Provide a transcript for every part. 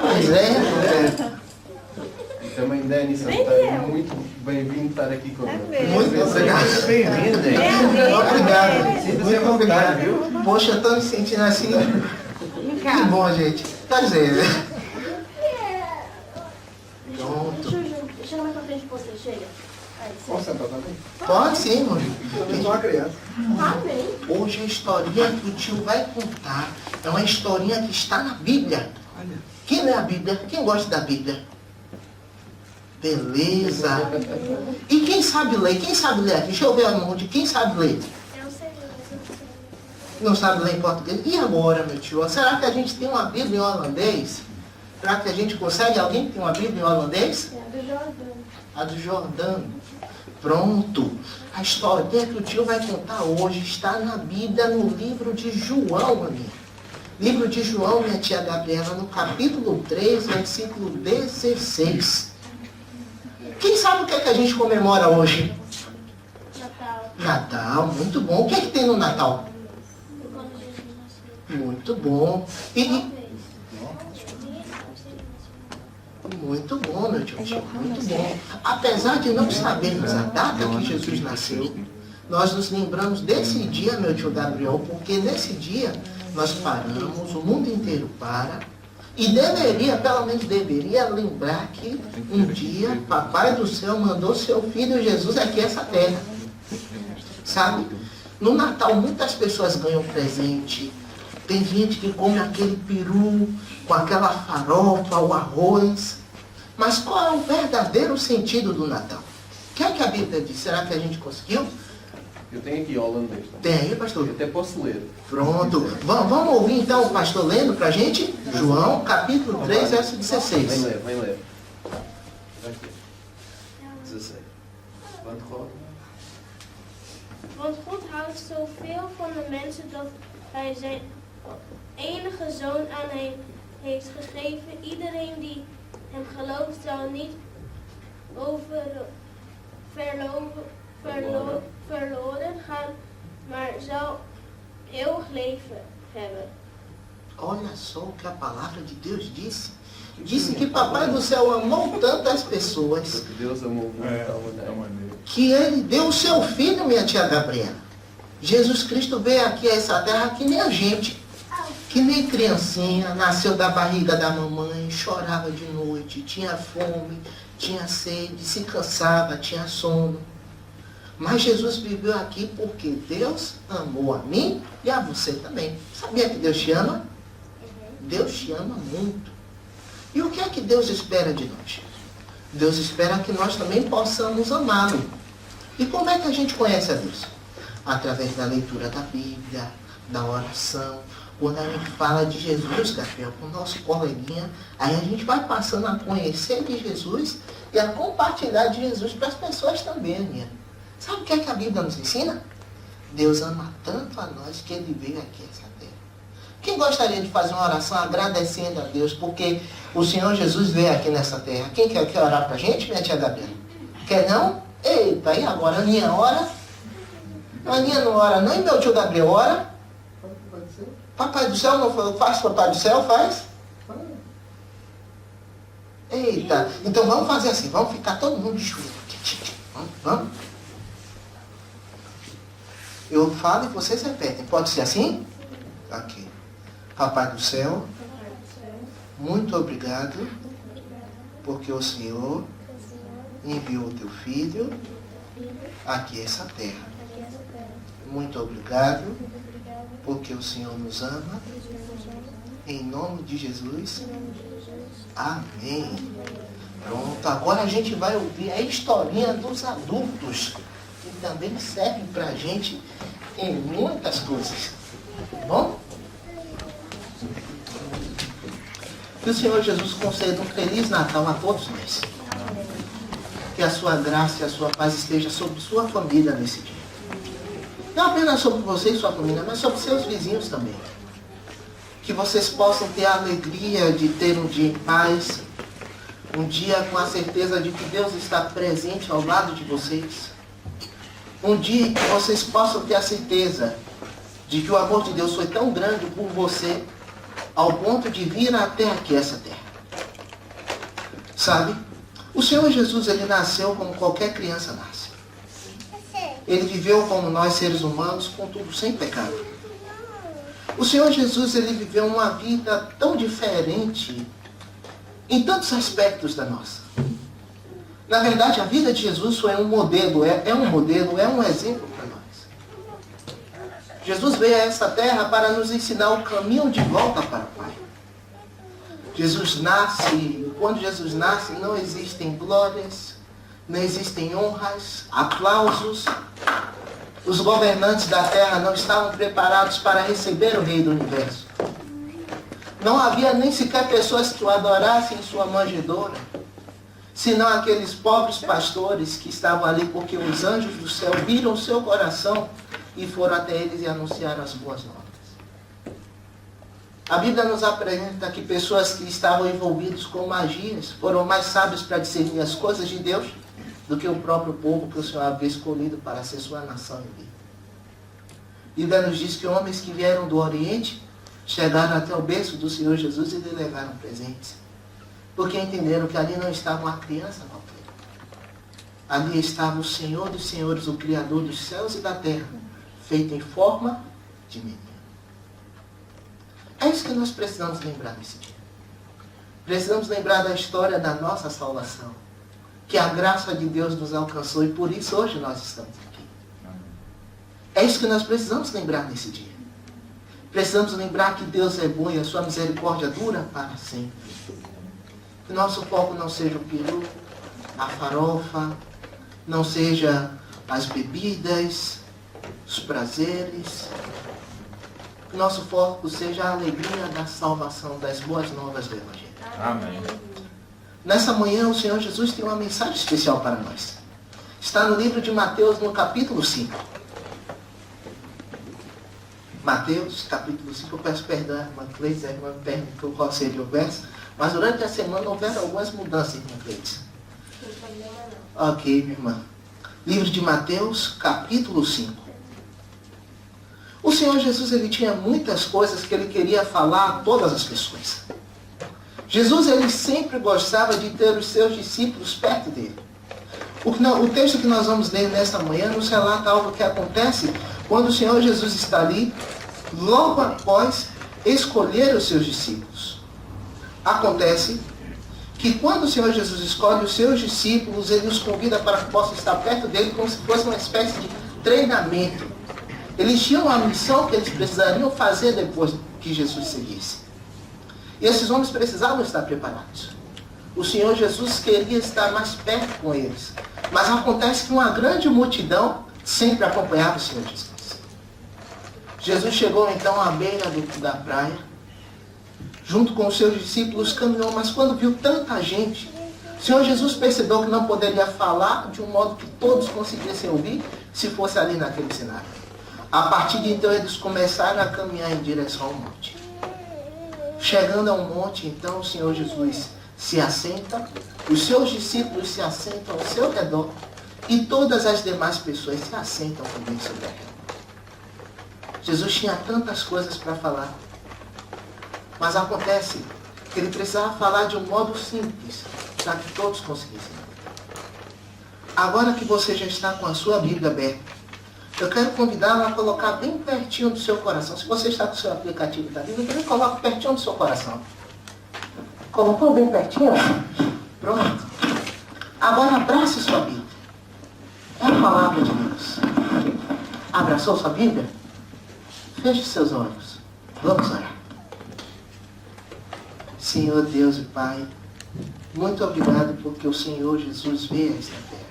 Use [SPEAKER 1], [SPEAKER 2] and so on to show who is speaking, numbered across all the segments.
[SPEAKER 1] Pois é.
[SPEAKER 2] E também Dani Santana, muito bem-vindo estar aqui conosco.
[SPEAKER 1] Muito obrigado.
[SPEAKER 2] Bem-vindo, Dani.
[SPEAKER 1] Obrigado.
[SPEAKER 2] Sinta-se à
[SPEAKER 1] Muito obrigado.
[SPEAKER 2] vontade, viu?
[SPEAKER 1] Poxa, eu tô me sentindo assim. Que bom, gente. Prazer, né? Pronto.
[SPEAKER 3] Chega mais pra frente de você, chega. Aí,
[SPEAKER 2] Posso sentar também?
[SPEAKER 1] Pode sim, mãe.
[SPEAKER 2] Também sou uma criança.
[SPEAKER 3] amém.
[SPEAKER 1] Hoje a historinha que o tio vai contar é uma historinha que está na Bíblia. Quem lê a Bíblia? Quem gosta da Bíblia? Beleza. E quem sabe ler? Quem sabe ler aqui? Deixa eu ver a mão de quem sabe ler.
[SPEAKER 3] Eu sei, mas eu não sei.
[SPEAKER 1] Não sabe ler em português? E agora, meu tio? Será que a gente tem uma Bíblia em holandês? Será que a gente consegue? Alguém que tem uma Bíblia em holandês?
[SPEAKER 3] É do Jordão.
[SPEAKER 1] A do Jordano. Pronto. A história que o tio vai contar hoje está na Bíblia, no livro de João, amigo. Livro de João, minha tia Gabriela, no capítulo 3, versículo 16. Quem sabe o que é que a gente comemora hoje?
[SPEAKER 3] Natal.
[SPEAKER 1] Natal, muito bom. O que é que tem no Natal?
[SPEAKER 3] Quando Jesus nasceu.
[SPEAKER 1] Muito bom. Muito bom, meu tio. Muito bom. Apesar de não sabermos a data que Jesus nasceu, nós nos lembramos desse dia, meu tio Gabriel, porque nesse dia nós paramos, o mundo inteiro para, e deveria, pelo menos deveria, lembrar que um dia Papai do Céu mandou seu Filho Jesus aqui a essa terra. Sabe? No Natal muitas pessoas ganham presente. Tem gente que come aquele peru com aquela farofa, o arroz. Mas qual é o verdadeiro sentido do Natal? O que é que a Bíblia diz? Será que a gente conseguiu?
[SPEAKER 2] Eu tenho aqui holandês também.
[SPEAKER 1] Tem aí, pastor?
[SPEAKER 2] Eu até posso ler.
[SPEAKER 1] Pronto. Vamos ouvir então o pastor lendo pra gente? João, capítulo 3, verso
[SPEAKER 2] Vem
[SPEAKER 1] 16.
[SPEAKER 2] ler, vem ler. Vai ter. 16. Want God?
[SPEAKER 4] Want God houdt zoveel van de mensen dat hij zijn enige zoon aan hem heeft gegeven. Iedereen die hem gelooft zal niet verloren gaan, maar zal eeuwig leven hebben.
[SPEAKER 1] Olha só o que a palavra de Deus disse. Disse que Papai do Céu amou tantas pessoas
[SPEAKER 2] Porque Deus amou muito a humanidade.
[SPEAKER 1] que ele deu o seu filho, minha tia Gabriela. Jesus Cristo veio aqui a essa terra que nem a gente, que nem criancinha, nasceu da barriga da mamãe, chorava de noite, tinha fome, tinha sede, se cansava, tinha sono. Mas Jesus viveu aqui porque Deus amou a mim e a você também. Sabia que Deus te ama? Deus te ama muito. E o que é que Deus espera de nós? Deus espera que nós também possamos amá-lo. E como é que a gente conhece a Deus? Através da leitura da Bíblia, da oração. Quando a gente fala de Jesus, Gabriel, com o nosso coleguinha, aí a gente vai passando a conhecer de Jesus e a compartilhar de Jesus para as pessoas também, minha. Sabe o que é que a Bíblia nos ensina? Deus ama tanto a nós que Ele veio aqui a essa terra. Quem gostaria de fazer uma oração agradecendo a Deus porque o Senhor Jesus veio aqui nessa terra? Quem quer orar para a gente, minha tia Gabriela? Quer não? Eita, e agora? Aninha ora? Aninha não ora não, e meu tio Gabriel ora? Papai do Céu não faz? Papai do Céu faz? Eita, então vamos fazer assim, vamos ficar todo mundo de joelho. Vamos? Eu falo e vocês repetem. Pode ser assim? Ok. Papai do Céu, muito obrigado, porque o Senhor enviou o teu Filho aqui a essa terra. Muito obrigado, porque o Senhor nos ama. Em nome de Jesus. Amém. Pronto, agora a gente vai ouvir a historinha dos adultos, que também serve pra gente em muitas coisas. Tá bom? Que o Senhor Jesus conceda um Feliz Natal a todos nós. Que a sua graça e a sua paz esteja sobre sua família nesse dia. Não apenas sobre você e sua família, mas sobre seus vizinhos também. Que vocês possam ter a alegria de ter um dia em paz, um dia com a certeza de que Deus está presente ao lado de vocês. Um dia que vocês possam ter a certeza de que o amor de Deus foi tão grande por você, ao ponto de vir até aqui, essa terra. Sabe? O Senhor Jesus, ele nasceu como qualquer criança nasce. Ele viveu como nós, seres humanos, contudo, sem pecado. O Senhor Jesus, ele viveu uma vida tão diferente em tantos aspectos da nossa. Na verdade, a vida de Jesus foi um modelo, é um exemplo para nós. Jesus veio a essa terra para nos ensinar o caminho de volta para o Pai. Jesus nasce, e quando Jesus nasce, não existem glórias, não existem honras, aplausos. Os governantes da terra não estavam preparados para receber o Rei do Universo. Não havia nem sequer pessoas que o adorassem em sua manjedoura, senão aqueles pobres pastores que estavam ali porque os anjos do céu viram o seu coração e foram até eles e anunciaram as boas novas. A Bíblia nos apresenta que pessoas que estavam envolvidas com magias foram mais sábios para discernir as coisas de Deus do que o próprio povo que o Senhor havia escolhido para ser sua nação em vida. A Bíblia nos diz que homens que vieram do Oriente chegaram até o berço do Senhor Jesus e lhe levaram presentes. Porque entenderam que ali não estava uma criança qualquer. Ali estava o Senhor dos Senhores, o Criador dos céus e da terra, feito em forma de menino. É isso que nós precisamos lembrar nesse dia. Precisamos lembrar da história da nossa salvação. Que a graça de Deus nos alcançou e por isso hoje nós estamos aqui. É isso que nós precisamos lembrar nesse dia. Precisamos lembrar que Deus é bom e a sua misericórdia dura para sempre. Que nosso foco não seja o peru, a farofa, não seja as bebidas, os prazeres. Que nosso foco seja a alegria da salvação, das boas novas do Evangelho.
[SPEAKER 2] Amém.
[SPEAKER 1] Nessa manhã o Senhor Jesus tem uma mensagem especial para nós. Está no livro de Mateus, no capítulo 5. Mateus, capítulo 5, eu peço perdão, irmã Cleides, a irmã me perguntou qual seria o verso, mas durante a semana houveram algumas mudanças, irmã Cleides. Ok, minha irmã. Livro de Mateus, capítulo 5. O Senhor Jesus, ele tinha muitas coisas que ele queria falar a todas as pessoas. Jesus, ele sempre gostava de ter os seus discípulos perto dele. O texto que nós vamos ler nesta manhã nos relata algo que acontece quando o Senhor Jesus está ali, logo após escolher os seus discípulos. Acontece que quando o Senhor Jesus escolhe os seus discípulos, ele os convida para que possam estar perto dele como se fosse uma espécie de treinamento. Eles tinham uma missão que eles precisariam fazer depois que Jesus seguisse. E esses homens precisavam estar preparados. O Senhor Jesus queria estar mais perto com eles. Mas acontece que uma grande multidão sempre acompanhava o Senhor Jesus. Jesus chegou então à beira da praia, junto com os seus discípulos, caminhou, mas quando viu tanta gente, o Senhor Jesus percebeu que não poderia falar de um modo que todos conseguissem ouvir, se fosse ali naquele cenário. A partir de então, eles começaram a caminhar em direção ao monte. Chegando ao monte, então, o Senhor Jesus se assenta, os seus discípulos se assentam ao seu redor, e todas as demais pessoas se assentam também sobre ela. Jesus tinha tantas coisas para falar, mas acontece que ele precisava falar de um modo simples, para que todos conseguissem. Agora que você já está com a sua Bíblia aberta, eu quero convidá-lo a colocar bem pertinho do seu coração. Se você está com o seu aplicativo da Bíblia, então coloque pertinho do seu coração. Colocou bem pertinho? Pronto. Agora abrace sua Bíblia. É a palavra de Deus. Abraçou sua Bíblia? Feche seus olhos. Vamos orar. Senhor Deus e Pai, muito obrigado porque o Senhor Jesus veio a esta terra.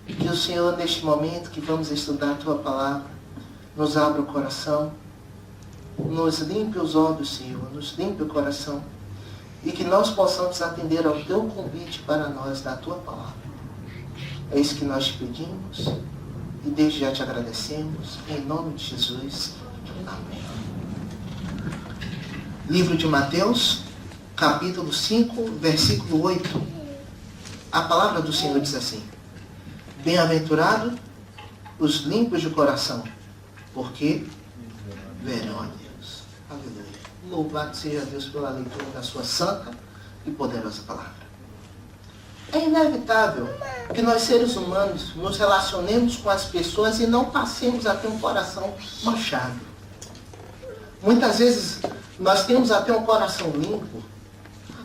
[SPEAKER 1] Que o Senhor, neste momento que vamos estudar a Tua Palavra, nos abra o coração, nos limpe os olhos, Senhor, nos limpe o coração, e que nós possamos atender ao Teu convite para nós da Tua Palavra. É isso que nós te pedimos, e desde já te agradecemos, em nome de Jesus. Amém. Livro de Mateus, capítulo 5, versículo 8. A palavra do Senhor diz assim: bem-aventurado os limpos de coração, porque verão a Deus. Aleluia. louvado seja Deus pela leitura da sua santa e poderosa palavra. É inevitável que nós, seres humanos, nos relacionemos com as pessoas e não passemos a ter um coração manchado. Muitas vezes nós temos até um coração limpo,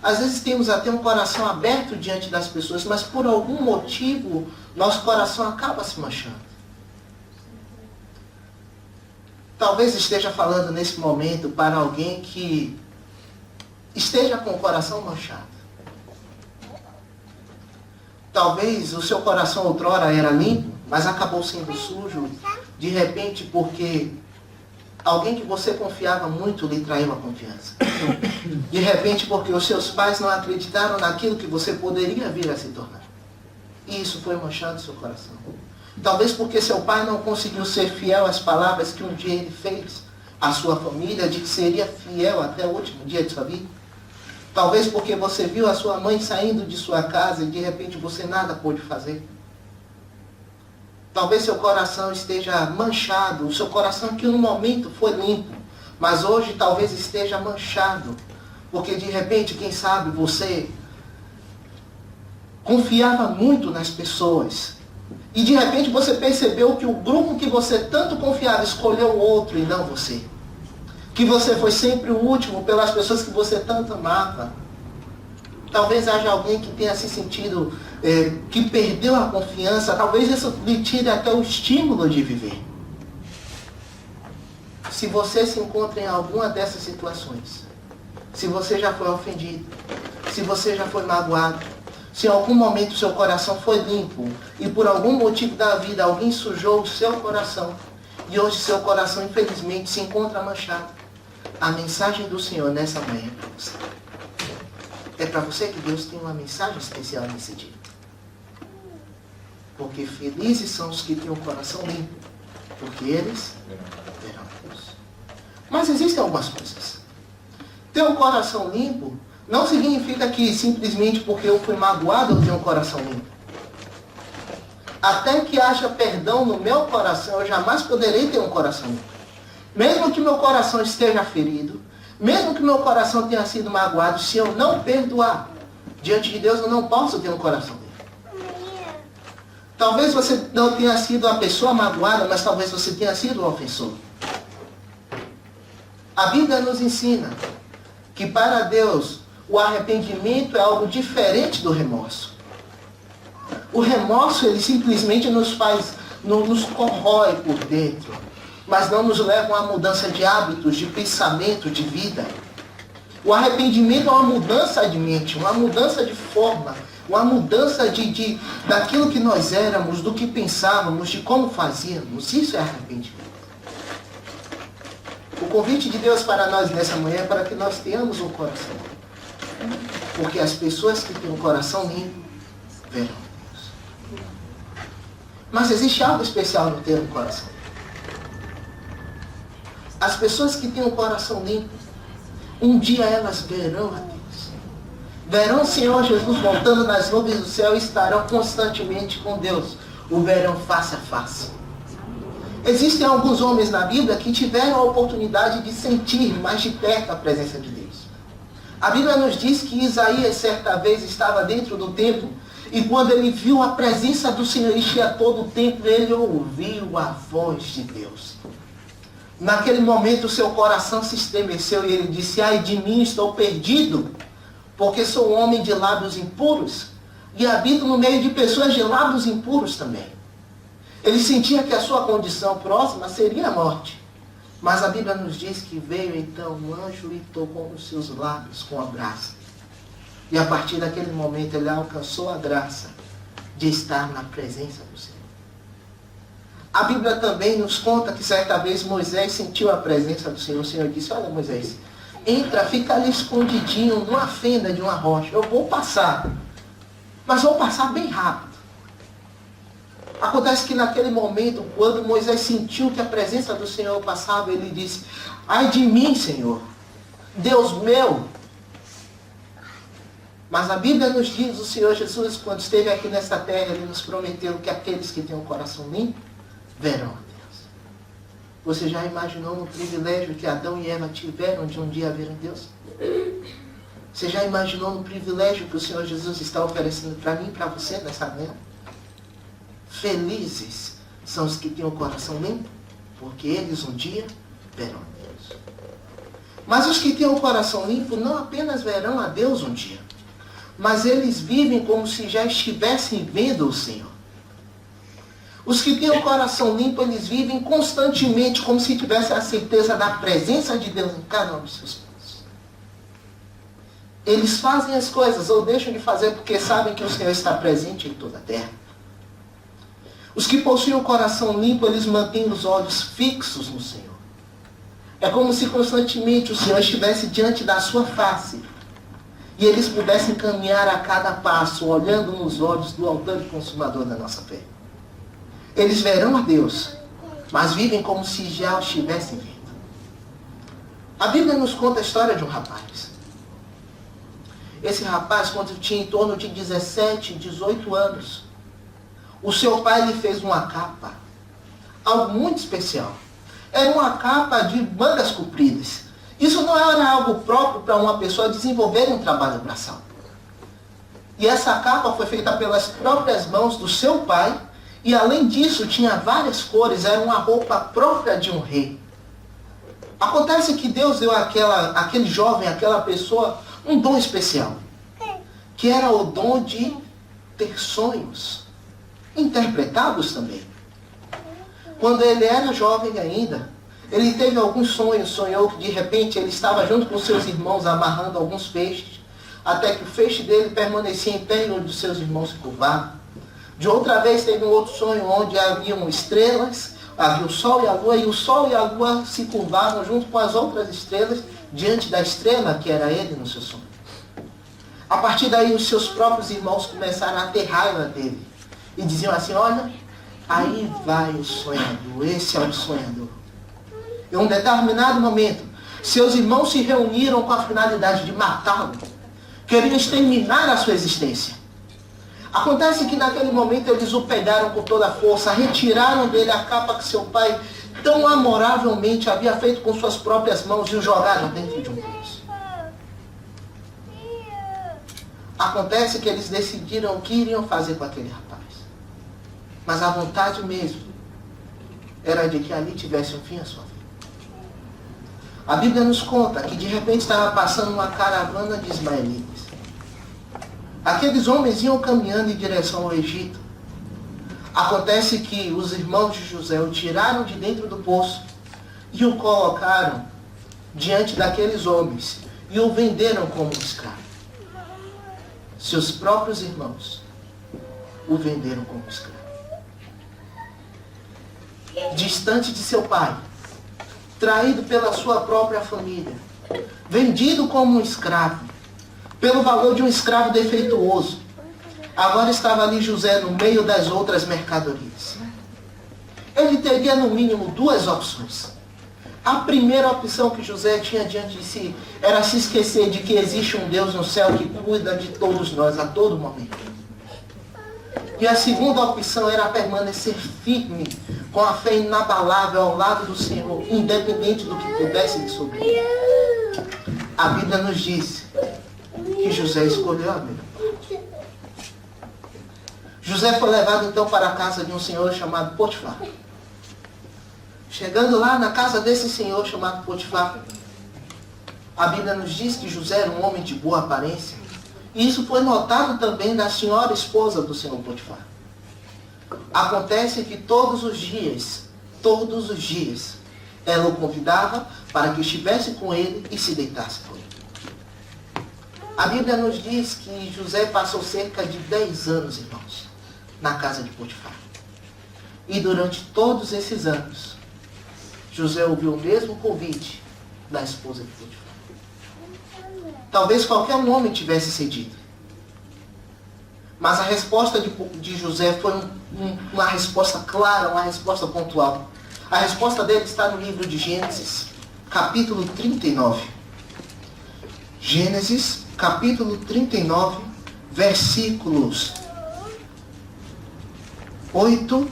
[SPEAKER 1] às vezes temos até um coração aberto diante das pessoas, mas por algum motivo nosso coração acaba se manchando. Talvez esteja falando nesse momento para alguém que esteja com o coração manchado. Talvez o seu coração outrora era limpo, mas acabou sendo sujo, de repente porque alguém que você confiava muito lhe traiu a confiança. De repente porque os seus pais não acreditaram naquilo que você poderia vir a se tornar. E isso foi manchando seu coração. Talvez porque seu pai não conseguiu ser fiel às palavras que um dia ele fez à sua família, de que seria fiel até o último dia de sua vida. Talvez porque você viu a sua mãe saindo de sua casa e de repente você nada pôde fazer. Talvez seu coração esteja manchado, o seu coração que no momento foi limpo, mas hoje talvez esteja manchado, porque de repente, quem sabe, você confiava muito nas pessoas. E de repente você percebeu que o grupo que você tanto confiava escolheu outro e não você. Que você foi sempre o último pelas pessoas que você tanto amava. Talvez haja alguém que tenha se sentido, que perdeu a confiança. Talvez isso lhe tire até o estímulo de viver. Se você se encontra em alguma dessas situações, se você já foi ofendido, se você já foi magoado, se em algum momento seu coração foi limpo e por algum motivo da vida alguém sujou o seu coração e hoje seu coração infelizmente se encontra manchado, a mensagem do Senhor nessa manhã é para você. É para você que Deus tem uma mensagem especial nesse dia. Porque felizes são os que têm o coração limpo, porque eles verão Deus. Mas existem algumas coisas. Ter um coração limpo não significa que simplesmente porque eu fui magoado eu tenho um coração limpo. Até que haja perdão no meu coração, eu jamais poderei ter um coração limpo. Mesmo que meu coração esteja ferido, mesmo que meu coração tenha sido magoado, se eu não perdoar, diante de Deus eu não posso ter um coração limpo. Talvez você não tenha sido a pessoa magoada, mas talvez você tenha sido o ofensor. A Bíblia nos ensina que para Deus o arrependimento é algo diferente do remorso. O remorso, ele simplesmente nos corrói por dentro, mas não nos leva a uma mudança de hábitos, de pensamento, de vida. O arrependimento é uma mudança de mente, uma mudança de forma, uma mudança daquilo que nós éramos, do que pensávamos, de como fazíamos. Isso é arrependimento. O convite de Deus para nós nessa manhã é para que nós tenhamos um coração. Porque as pessoas que têm um coração limpo verão Deus. Mas existe algo especial no ter um coração limpo. As pessoas que têm um coração limpo, um dia elas verão a Deus. Verão o Senhor Jesus voltando nas nuvens do céu e estarão constantemente com Deus. O verão face a face. Existem alguns homens na Bíblia que tiveram a oportunidade de sentir mais de perto a presença de Deus. A Bíblia nos diz que Isaías certa vez estava dentro do templo e quando ele viu a presença do Senhor encher todo o templo, ele ouviu a voz de Deus. Naquele momento o seu coração se estremeceu e ele disse: ai de mim, estou perdido, porque sou um homem de lábios impuros e habito no meio de pessoas de lábios impuros também. Ele sentia que a sua condição próxima seria a morte. Mas a Bíblia nos diz que veio então um anjo e tocou nos seus lábios com a graça. E a partir daquele momento ele alcançou a graça de estar na presença do Senhor. A Bíblia também nos conta que certa vez Moisés sentiu a presença do Senhor. O Senhor disse: olha Moisés, entra, fica ali escondidinho numa fenda de uma rocha. Eu vou passar, mas vou passar bem rápido. Acontece que naquele momento, quando Moisés sentiu que a presença do Senhor passava, ele disse: ai de mim, Senhor, Deus meu. Mas a Bíblia nos diz, o Senhor Jesus, quando esteve aqui nesta terra, ele nos prometeu que aqueles que têm um coração limpo, verão a Deus. Você já imaginou no privilégio que Adão e Eva tiveram de um dia verem Deus? Você já imaginou no privilégio que o Senhor Jesus está oferecendo para mim e para você nessa manhã? Felizes são os que têm o coração limpo, porque eles um dia verão a Deus. Mas os que têm o coração limpo não apenas verão a Deus um dia, mas eles vivem como se já estivessem vendo o Senhor. Os que têm o coração limpo, eles vivem constantemente como se tivessem a certeza da presença de Deus em cada um dos seus passos. Eles fazem as coisas ou deixam de fazer porque sabem que o Senhor está presente em toda a terra. Os que possuem o coração limpo, eles mantêm os olhos fixos no Senhor. É como se constantemente o Senhor estivesse diante da sua face e eles pudessem caminhar a cada passo, olhando nos olhos do autor e consumador da nossa fé. Eles verão a Deus, mas vivem como se já o estivessem vendo. A Bíblia nos conta a história de um rapaz. Esse rapaz, quando tinha em torno de 17, 18 anos, o seu pai lhe fez uma capa, algo muito especial. Era uma capa de mangas compridas. Isso não era algo próprio para uma pessoa desenvolver um trabalho braçal. E essa capa foi feita pelas próprias mãos do seu pai, e além disso tinha várias cores, era uma roupa própria de um rei. Acontece que Deus deu àquele jovem, àquela pessoa, um dom especial, que era o dom de ter sonhos, interpretados também. Quando ele era jovem ainda, ele teve alguns sonhos, sonhou que de repente ele estava junto com seus irmãos amarrando alguns feixes, até que o feixe dele permanecia em pé e um dos seus irmãos se curvava. De outra vez teve um outro sonho onde haviam estrelas, havia o sol e a lua se curvavam junto com as outras estrelas diante da estrela que era ele no seu sonho. A partir daí os seus próprios irmãos começaram a ter raiva dele e diziam assim: olha, aí vai o sonhador, esse é o sonhador. Em um determinado momento, seus irmãos se reuniram com a finalidade de matá-lo, queriam exterminar a sua existência. Acontece que naquele momento eles o pegaram com toda a força, retiraram dele a capa que seu pai tão amoravelmente havia feito com suas próprias mãos e o jogaram dentro de um poço. Acontece que eles decidiram o que iriam fazer com aquele rapaz. Mas a vontade mesmo era de que ali tivesse um fim a sua vida. A Bíblia nos conta que de repente estava passando uma caravana de ismaelitas. Aqueles homens iam caminhando em direção ao Egito. Acontece que os irmãos de José o tiraram de dentro do poço e o colocaram diante daqueles homens e o venderam como escravo. Seus próprios irmãos o venderam como escravo. Distante de seu pai, traído pela sua própria família, vendido como um escravo, pelo valor de um escravo defeituoso. Agora estava ali José no meio das outras mercadorias. Ele teria no mínimo duas opções. A primeira opção que José tinha diante de si era se esquecer de que existe um Deus no céu que cuida de todos nós a todo momento. E a segunda opção era permanecer firme, com a fé inabalável ao lado do Senhor, independente do que pudesse lhe sobreviver. A Bíblia nos diz que José escolheu a melhor parte. José foi levado então para a casa de um senhor chamado Potifar. Chegando lá na casa desse senhor chamado Potifar, a Bíblia nos diz que José era um homem de boa aparência. E isso foi notado também da senhora esposa do senhor Potifar. Acontece que todos os dias, ela o convidava para que estivesse com ele e se deitasse com ele. A Bíblia nos diz que José passou cerca de 10 anos, irmãos, na casa de Potifar. E durante todos esses anos, José ouviu o mesmo convite da esposa de Potifar. Talvez qualquer um homem tivesse cedido. Mas a resposta de José foi uma resposta clara, uma resposta pontual. A resposta dele está no livro de Gênesis, capítulo 39. Gênesis, capítulo 39, versículos 8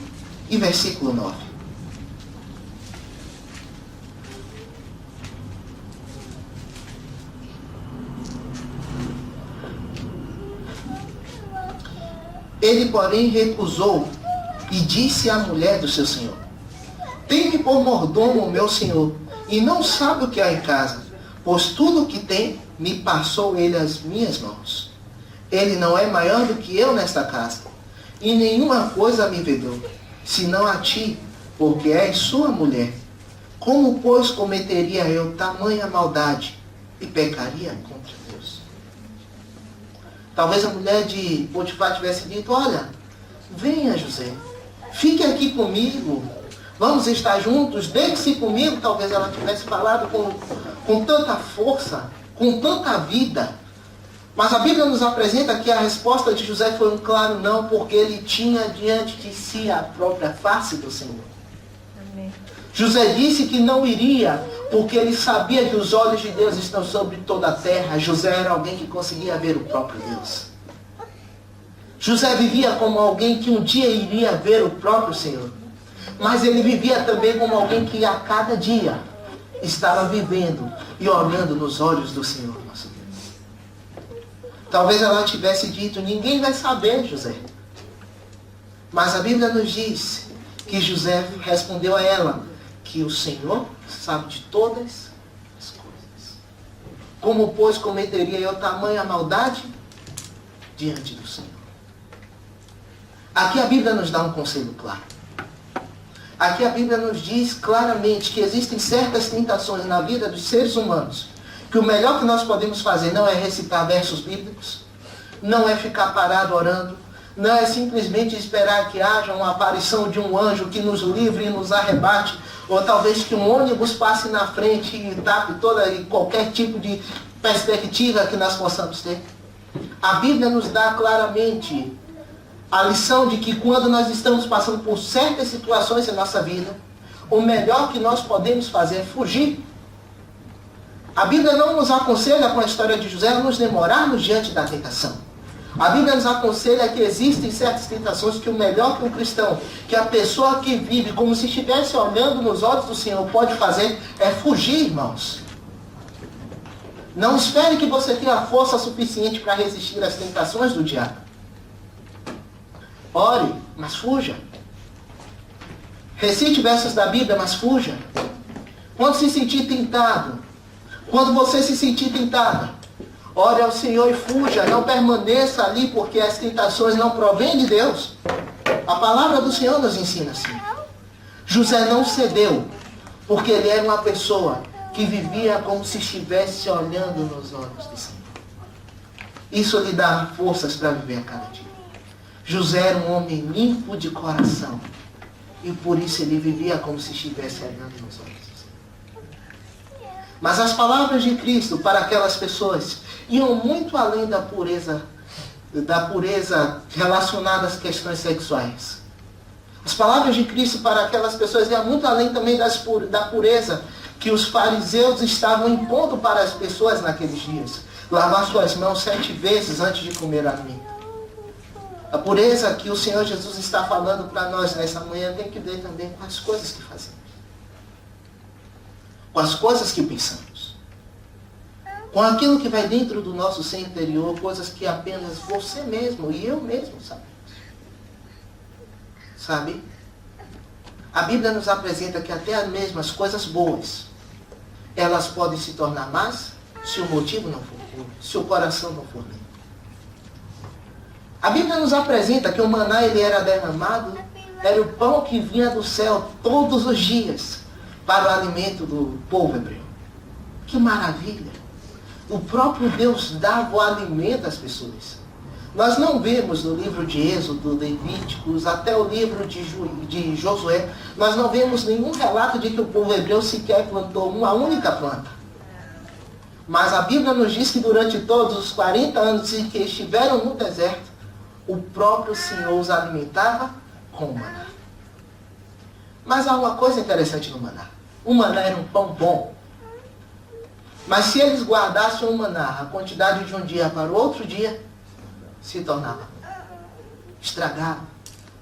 [SPEAKER 1] e versículo 9. Ele, porém, recusou e disse à mulher do seu senhor: tem-me por mordomo o meu senhor, e não sabe o que há em casa, pois tudo o que tem me passou ele às minhas mãos. Ele não é maior do que eu nesta casa, e nenhuma coisa me vedou, senão a ti, porque és sua mulher. Como, pois, cometeria eu tamanha maldade e pecaria contra Deus? Talvez a mulher de Potifar tivesse dito: olha, venha, José, fique aqui comigo, vamos estar juntos, deite-se comigo. Talvez ela tivesse falado com tanta força, com tanta vida. Mas a Bíblia nos apresenta que a resposta de José foi um claro não, porque ele tinha diante de si a própria face do Senhor.
[SPEAKER 5] Amém.
[SPEAKER 1] José disse que não iria, porque ele sabia que os olhos de Deus estão sobre toda a terra. José era alguém que conseguia ver o próprio Deus. José vivia como alguém que um dia iria ver o próprio Senhor. Mas ele vivia também como alguém que a cada dia estava vivendo e olhando nos olhos do Senhor, nosso Deus. Talvez ela tivesse dito: ninguém vai saber, José. Mas a Bíblia nos diz que José respondeu a ela que o Senhor sabe de todas as coisas. Como, pois, cometeria eu tamanha maldade diante do Senhor? Aqui a Bíblia nos dá um conselho claro. Aqui a Bíblia nos diz claramente que existem certas tentações na vida dos seres humanos, que o melhor que nós podemos fazer não é recitar versos bíblicos, não é ficar parado orando, não é simplesmente esperar que haja uma aparição de um anjo que nos livre e nos arrebate, ou talvez que um ônibus passe na frente e tape toda e qualquer tipo de perspectiva que nós possamos ter. A Bíblia nos dá claramente a lição de que quando nós estamos passando por certas situações em nossa vida, o melhor que nós podemos fazer é fugir. A Bíblia não nos aconselha, com a história de José, a nos demorarmos diante da tentação. A Bíblia nos aconselha que existem certas tentações que o melhor que um cristão, que a pessoa que vive como se estivesse olhando nos olhos do Senhor pode fazer é fugir, irmãos. Não espere que você tenha força suficiente para resistir às tentações do diabo. Ore, mas fuja. Recite versos da Bíblia, mas fuja. Quando se sentir tentado, quando você se sentir tentada, ore ao Senhor e fuja. Não permaneça ali, porque as tentações não provêm de Deus. A palavra do Senhor nos ensina assim. José não cedeu, porque ele era uma pessoa que vivia como se estivesse olhando nos olhos do Senhor. Isso lhe dá forças para viver a cada dia. José era um homem limpo de coração, e por isso ele vivia como se estivesse olhando nos olhos do Senhor. Mas as palavras de Cristo para aquelas pessoas iam muito além da pureza relacionada às questões sexuais. As palavras de Cristo para aquelas pessoas iam muito além também da pureza que os fariseus estavam impondo para as pessoas naqueles dias. Lavar suas mãos 7 vezes antes de comer alimento. A pureza que o Senhor Jesus está falando para nós nessa manhã tem que ver também com as coisas que fazemos. Com as coisas que pensamos. Com aquilo que vai dentro do nosso ser interior, coisas que apenas você mesmo e eu mesmo sabemos. Sabe? A Bíblia nos apresenta que até mesmo as coisas boas, elas podem se tornar más se o motivo não for puro, se o coração não for limpo. A Bíblia nos apresenta que o maná ele era derramado, era o pão que vinha do céu todos os dias para o alimento do povo hebreu. Que maravilha! O próprio Deus dava o alimento às pessoas. Nós não vemos no livro de Êxodo, Levíticos, até o livro de Josué, nós não vemos nenhum relato de que o povo hebreu sequer plantou uma única planta. Mas a Bíblia nos diz que durante todos os 40 anos em que estiveram no deserto, o próprio Senhor os alimentava com o maná. Mas há uma coisa interessante no maná. O maná era um pão bom. Mas se eles guardassem o maná, a quantidade de um dia para o outro dia, se tornava estragado.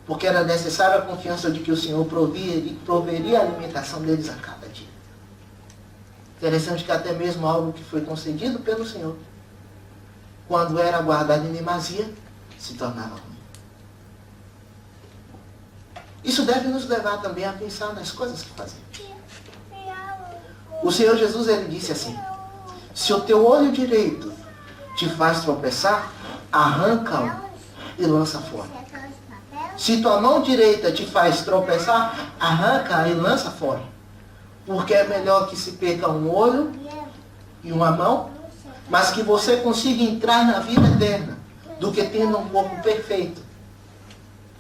[SPEAKER 1] Porque era necessária a confiança de que o Senhor proveria a alimentação deles a cada dia. Interessante que até mesmo algo que foi concedido pelo Senhor, quando era guardado em demasia, se tornava ruim. Isso deve nos levar também a pensar nas coisas que fazemos. O Senhor Jesus, ele disse assim: se o teu olho direito te faz tropeçar, arranca-o e lança fora. Se tua mão direita te faz tropeçar, arranca-a e lança fora. Porque é melhor que se perca um olho e uma mão, mas que você consiga entrar na vida eterna, do que tendo um corpo perfeito,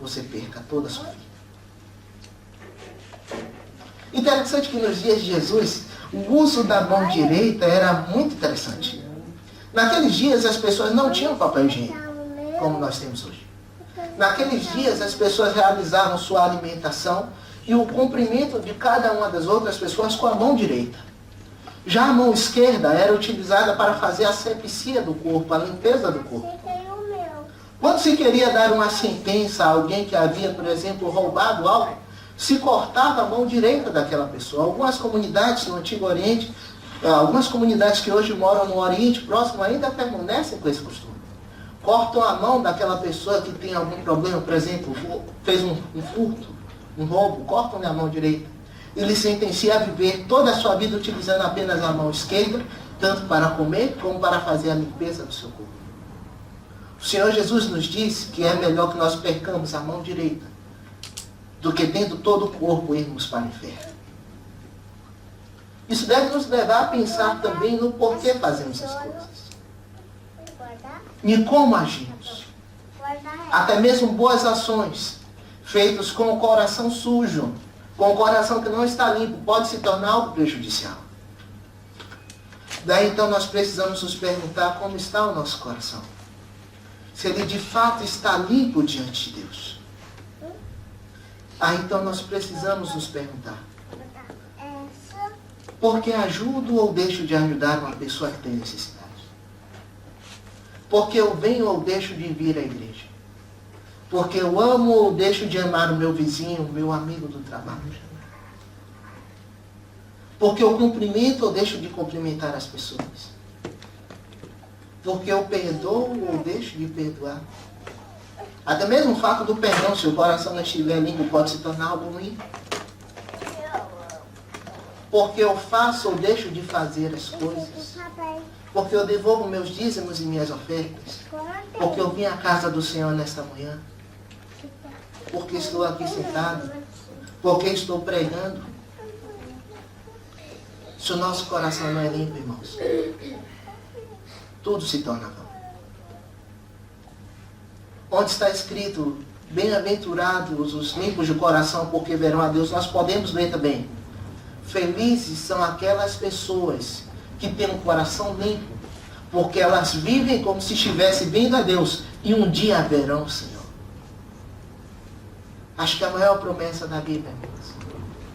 [SPEAKER 1] você perca toda a sua vida. Interessante que nos dias de Jesus, o uso da mão direita era muito interessante. Naqueles dias as pessoas não tinham papel higiênico, como nós temos hoje. Naqueles dias as pessoas realizavam sua alimentação e o cumprimento de cada uma das outras pessoas com a mão direita. Já a mão esquerda era utilizada para fazer a asepsia do corpo, a limpeza do corpo. Quando se queria dar uma sentença a alguém que havia, por exemplo, roubado algo, se cortava a mão direita daquela pessoa. Algumas comunidades no Antigo Oriente, algumas comunidades que hoje moram no Oriente Próximo ainda permanecem com esse costume. Cortam a mão daquela pessoa que tem algum problema, por exemplo, fez um furto, um roubo, cortam-lhe a mão direita. Ele sentencia a viver toda a sua vida utilizando apenas a mão esquerda, tanto para comer como para fazer a limpeza do seu corpo. O Senhor Jesus nos diz que é melhor que nós percamos a mão direita do que tendo todo o corpo irmos para o inferno. Isso deve nos levar a pensar também no porquê fazemos as coisas. E como agimos. Até mesmo boas ações, feitas com o coração sujo, com o coração que não está limpo, pode se tornar algo prejudicial. Daí então nós precisamos nos perguntar como está o nosso coração. Se ele de fato está limpo diante de Deus. Aí então nós precisamos nos perguntar: por que ajudo ou deixo de ajudar uma pessoa que tem necessidade? Porque eu venho ou deixo de vir à igreja? Porque eu amo ou deixo de amar o meu vizinho, o meu amigo do trabalho? Porque eu cumprimento ou deixo de cumprimentar as pessoas? Porque eu perdoo ou deixo de perdoar? Até mesmo o fato do perdão, se o coração não estiver limpo, pode se tornar algo ruim. Porque eu faço ou deixo de fazer as coisas? Porque eu devolvo meus dízimos e minhas ofertas? Porque eu vim à casa do Senhor nesta manhã? Porque estou aqui sentado? Porque estou pregando? Se o nosso coração não é limpo, irmãos, tudo se torna vão. Onde está escrito: bem-aventurados os limpos de coração, porque verão a Deus, nós podemos ler também: felizes são aquelas pessoas que têm um coração limpo, porque elas vivem como se estivessem vendo a Deus, e um dia verão o Senhor. Acho que a maior promessa da Bíblia,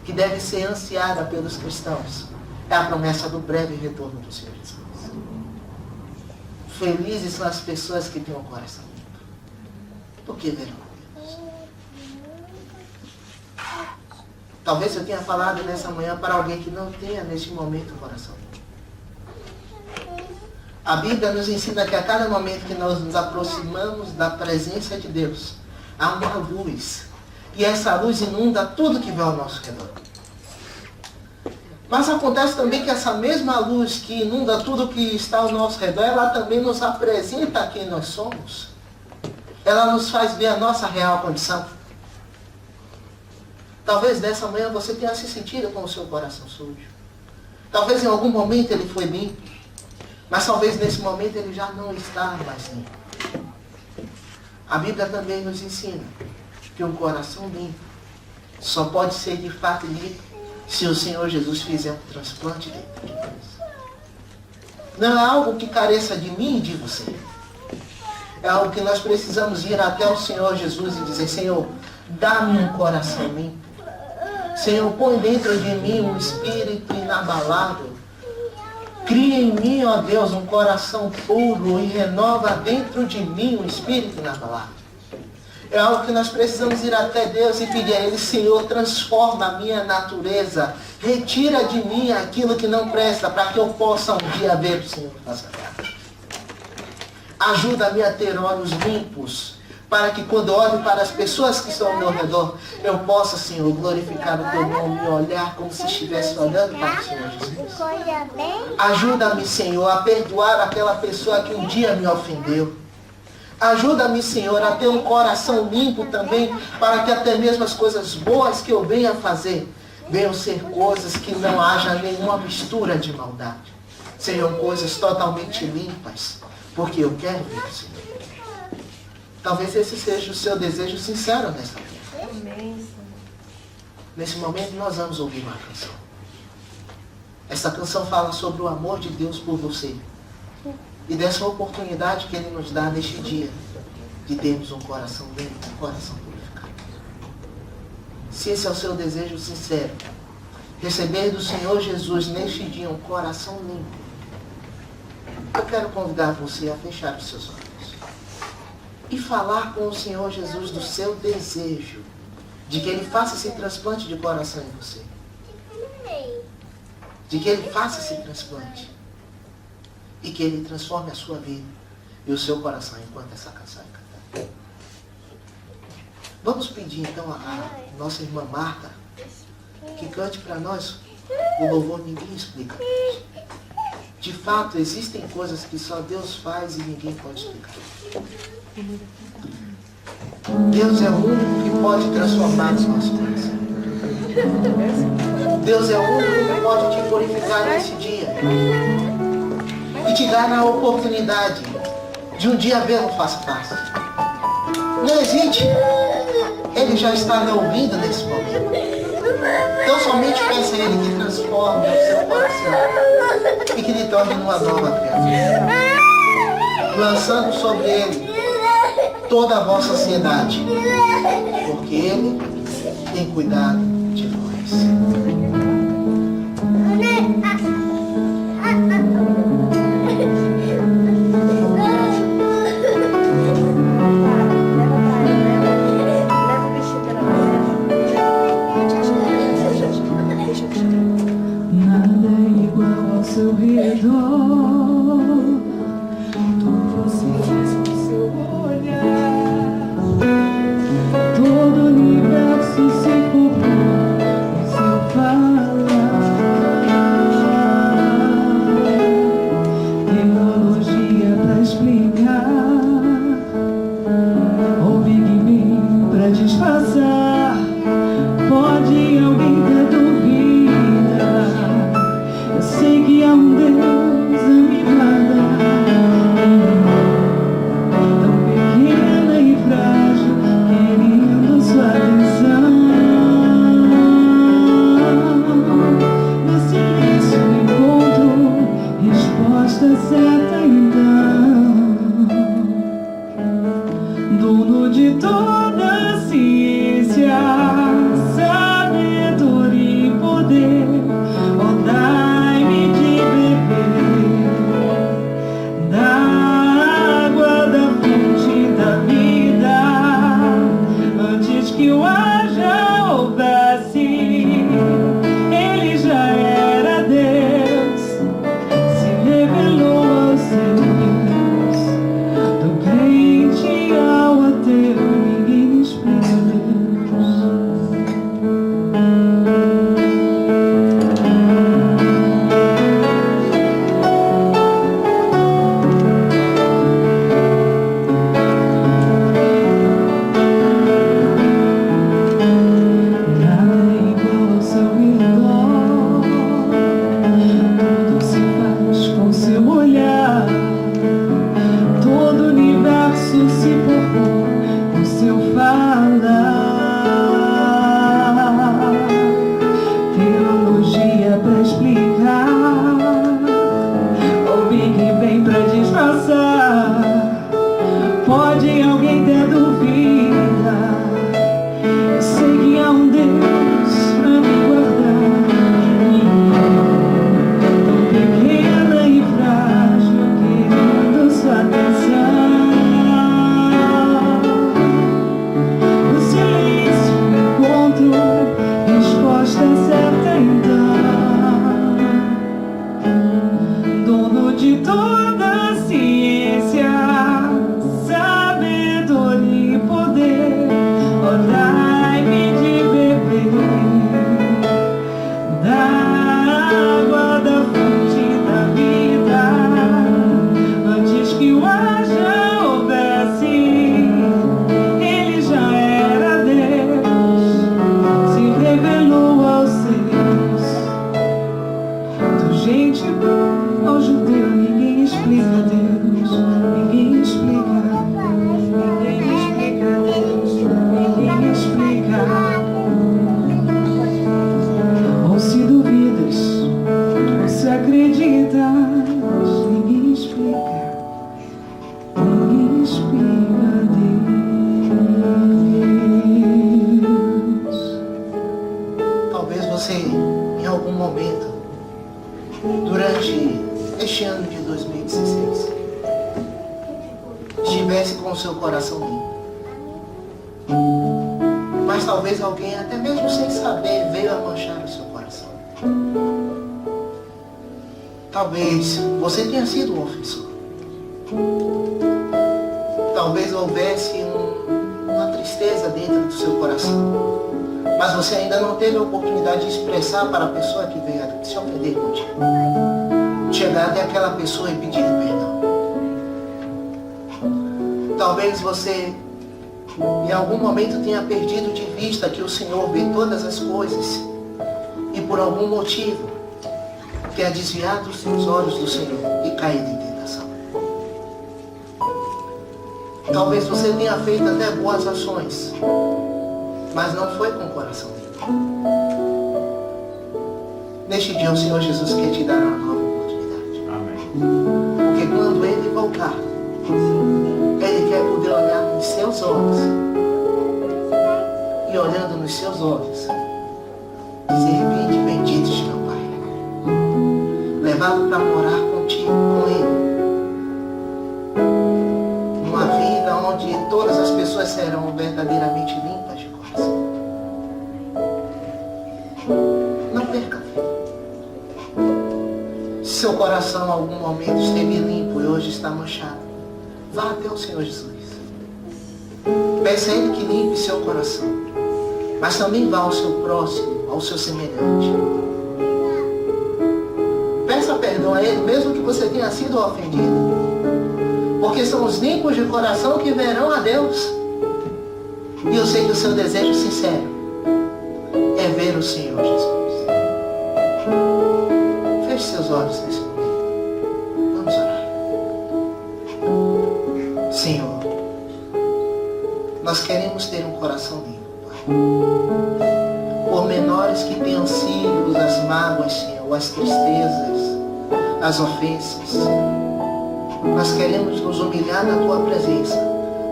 [SPEAKER 1] que deve ser ansiada pelos cristãos, é a promessa do breve retorno do Senhor Jesus. Felizes são as pessoas que têm um coração limpo, porque verão a Deus. Talvez eu tenha falado nessa manhã para alguém que não tenha neste momento um coração limpo. A Bíblia nos ensina que a cada momento que nós nos aproximamos da presença de Deus, há uma luz. E essa luz inunda tudo que vê ao nosso redor. Mas acontece também que essa mesma luz que inunda tudo que está ao nosso redor, ela também nos apresenta quem nós somos. Ela nos faz ver a nossa real condição. Talvez nessa manhã você tenha se sentido com o seu coração sujo. Talvez em algum momento ele foi limpo. Mas talvez nesse momento ele já não está mais limpo. A Bíblia também nos ensina que um coração limpo só pode ser de fato limpo se o Senhor Jesus fizer um transplante dentro de nós. Não é algo que careça de mim e de você. É algo que nós precisamos ir até o Senhor Jesus e dizer: Senhor, dá-me um coração limpo. Senhor, põe dentro de mim um espírito inabalável. Cria em mim, ó Deus, um coração puro e renova dentro de mim um espírito inabalável. É algo que nós precisamos ir até Deus e pedir a Ele: Senhor, transforma a minha natureza. Retira de mim aquilo que não presta, para que eu possa um dia ver o Senhor face a face. Ajuda-me a ter olhos limpos, para que quando eu olho para as pessoas que estão ao meu redor, eu possa, Senhor, glorificar o Teu nome e olhar como se estivesse olhando para o Senhor Jesus. Ajuda-me, Senhor, a perdoar aquela pessoa que um dia me ofendeu. Ajuda-me, Senhor, a ter um coração limpo também, para que até mesmo as coisas boas que eu venha a fazer, venham ser coisas que não haja nenhuma mistura de maldade. Sejam coisas totalmente limpas, porque eu quero ver o Senhor. Talvez esse seja o seu desejo sincero nesta manhã. Nesse momento nós vamos ouvir uma canção. Essa canção fala sobre o amor de Deus por você. E dessa oportunidade que Ele nos dá neste dia, de termos um coração limpo, um coração purificado. Se esse é o seu desejo sincero, receber do Senhor Jesus neste dia um coração limpo, eu quero convidar você a fechar os seus olhos e falar com o Senhor Jesus do seu desejo de que Ele faça esse transplante de coração em você. De que Ele faça esse transplante. E que Ele transforme a sua vida e o seu coração enquanto essa canção é cantada. Vamos pedir então a nossa irmã Marta que cante para nós o louvor Ninguém Explica. De fato, existem coisas que só Deus faz e ninguém pode explicar. Deus é o único que pode transformar os nossos corações. Deus é o único que pode te purificar nesse dia e te dar a oportunidade de um dia vê-lo face a face. Não hesite, Ele já está lhe ouvindo nesse momento. Então somente peça a Ele que transforme o seu coração e que lhe torne uma nova criatura, lançando sobre Ele toda a vossa ansiedade, porque Ele tem cuidado de vós.
[SPEAKER 5] Seu redor, tudo se faz com seu olhar, todo o universo se compõe com seu falar. Tecnologia pra explicar, ou Big Bang pra disfarçar, pode alguém ter dúvida. Eu sei que há um Deus a me guardar, tão pequena e frágil, querendo sua atenção. No silêncio encontro resposta certa então.
[SPEAKER 1] estivesse com o seu coração limpo. Mas talvez alguém, até mesmo sem saber, veio a manchar o seu coração. Talvez você tenha sido um ofensor. Talvez houvesse uma tristeza dentro do seu coração. Mas você ainda não teve a oportunidade de expressar para a pessoa que veio a se ofender contigo. Chegar até aquela pessoa e pedir perdão. Talvez você, em algum momento, tenha perdido de vista que o Senhor vê todas as coisas e por algum motivo tenha desviado os seus olhos do Senhor e caído em tentação. Talvez você tenha feito até boas ações, mas não foi com o coração limpo. Neste dia o Senhor Jesus quer te dar uma nova oportunidade. Amém. Porque quando Ele voltar, Ele quer poder olhar nos seus olhos e olhando nos seus olhos dizer: vinde benditos de meu Pai, levá-lo para morar contigo, com Ele, numa vida onde todas as pessoas serão verdadeiramente limpas de coração. Não perca a fé. Se seu coração em algum momento esteve limpo e hoje está manchado, vá até o Senhor Jesus. Peça a Ele que limpe seu coração. Mas também vá ao seu próximo, ao seu semelhante. Peça perdão a Ele, mesmo que você tenha sido ofendido. Porque são os limpos de coração que verão a Deus. E eu sei que o seu desejo sincero é ver o Senhor Jesus. Feche seus olhos nesse momento. Vamos orar. Senhor, nós queremos ter um coração limpo, Pai. Por menores que tenham sido as mágoas, Senhor, as tristezas, as ofensas, nós queremos nos humilhar na Tua presença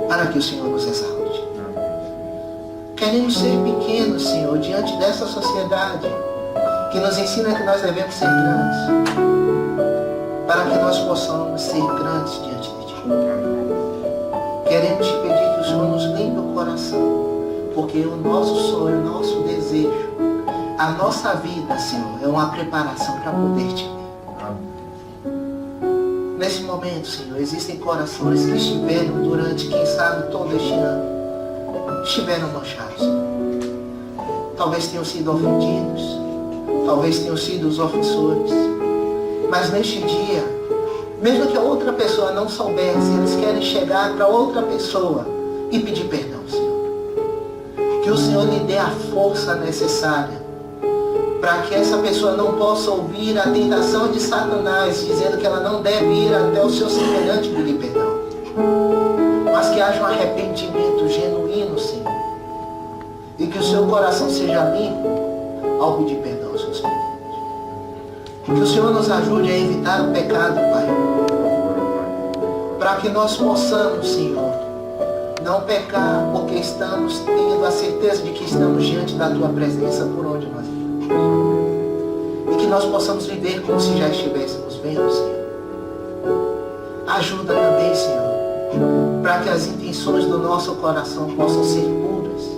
[SPEAKER 1] para que o Senhor nos exalte. Queremos ser pequenos, Senhor, diante dessa sociedade que nos ensina que nós devemos ser grandes, para que nós possamos ser grandes diante de Ti. Queremos te pedir que o Senhor nos limpe o coração, porque o nosso sonho, o nosso desejo, a nossa vida, Senhor, é uma preparação para poder Te ver. Nesse momento, Senhor, existem corações que estiveram durante, quem sabe, todo este ano, estiveram manchados, Senhor. Talvez tenham sido ofendidos, talvez tenham sido os ofensores, mas neste dia, mesmo que a outra pessoa não soubesse, eles querem chegar para outra pessoa e pedir perdão, Senhor. Que o Senhor lhe dê a força necessária para que essa pessoa não possa ouvir a tentação de Satanás, dizendo que ela não deve ir até o seu semelhante pedir perdão. Mas que haja um arrependimento genuíno, Senhor. E que o seu coração seja limpo ao pedir perdão aos seus semelhantes. Que o Senhor nos ajude a evitar o pecado, Pai. Para que nós possamos, Senhor, não pecar porque estamos tendo a certeza de que estamos diante da Tua presença por onde nós vamos. E que nós possamos viver como se já estivéssemos vendo, Senhor. Ajuda também, Senhor, para que as intenções do nosso coração possam ser puras,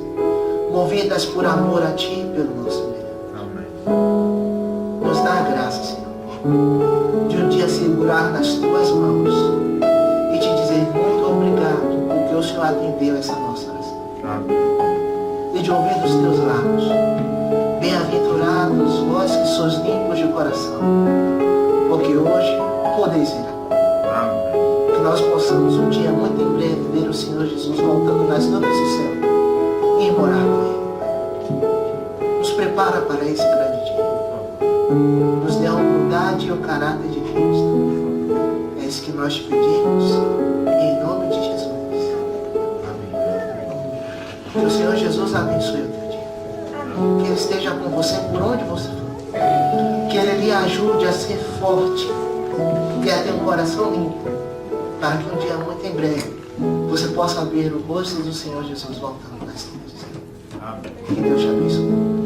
[SPEAKER 1] movidas por amor a Ti e pelo nosso melhor. Nos dá a graça, Senhor, de um dia segurar nas Tuas mãos e Te dizer muito obrigado, porque o Senhor atendeu essa nossa oração. E de ouvir dos Teus lábios: bem-aventurados vós que sois limpos de coração, porque hoje podeis vir a glória. Que nós possamos um dia muito em breve ver o Senhor Jesus voltando nas nuvens do céu e morar com Ele. Nos prepara para esse grande dia. Nos dê a humildade e o caráter de Cristo. É isso que nós te pedimos, em nome de Jesus. Amém. Que o Senhor Jesus abençoe o teu dia. Que Ele esteja com você por onde você for. Que Ele lhe ajude a ser forte e a ter um coração limpo, para que um dia muito em breve você possa ver o rosto do Senhor Jesus voltando nas nuvens. Que Deus te abençoe.